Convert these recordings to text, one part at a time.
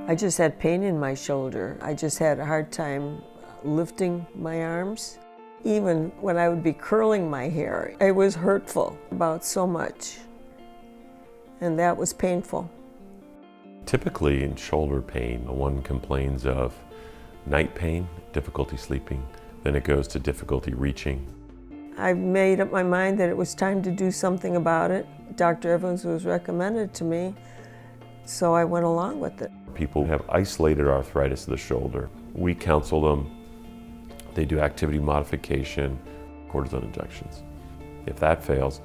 I just had pain in my shoulder. I just had a hard time lifting my arms. Even when I would be curling my hair, it was hurtful about so much, and that was painful. Typically in shoulder pain, one complains of night pain, difficulty sleeping, then it goes to difficulty reaching. I made up my mind that it was time to do something about it. Dr. Evans was recommended to me, so I went along with it. People have isolated arthritis of the shoulder. We counsel them. They do activity modification, cortisone injections. If that fails,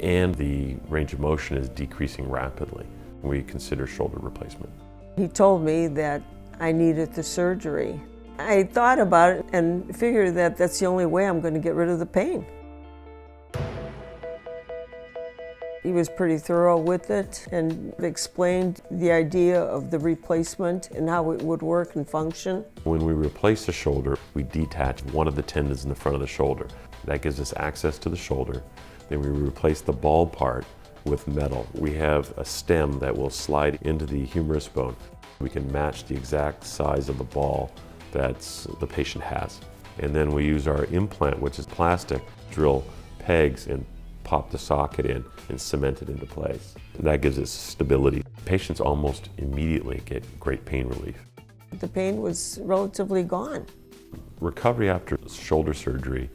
and the range of motion is decreasing rapidly, we consider shoulder replacement. He told me that I needed the surgery. I thought about it and figured that that's the only way I'm going to get rid of the pain. He was pretty thorough with it and explained the idea of the replacement and how it would work and function. When we replace the shoulder, we detach one of the tendons in the front of the shoulder. That gives us access to the shoulder. Then we replace the ball part with metal. We have a stem that will slide into the humerus bone. We can match the exact size of the ball that the patient has. And then we use our implant, which is plastic, drill pegs and pop the socket in and cement it into place. That gives us stability. Patients almost immediately get great pain relief. The pain was relatively gone. Recovery after shoulder surgery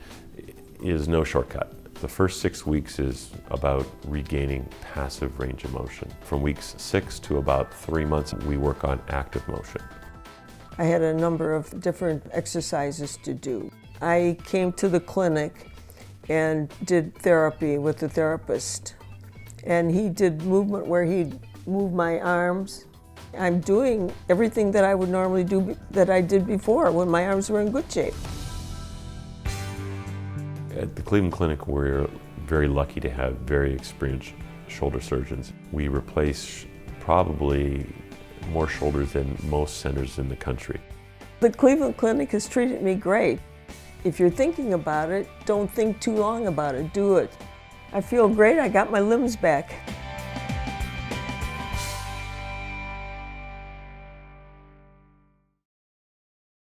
is no shortcut. The first 6 weeks is about regaining passive range of motion. From weeks 6 to about 3 months, we work on active motion. I had a number of different exercises to do. I came to the clinic and did therapy with the therapist. And he did movement where he'd move my arms. I'm doing everything that I would normally do that I did before when my arms were in good shape. At the Cleveland Clinic, we're very lucky to have very experienced shoulder surgeons. We replace probably more shoulders than most centers in the country. The Cleveland Clinic has treated me great. If you're thinking about it, don't think too long about it, do it. I feel great, I got my limbs back.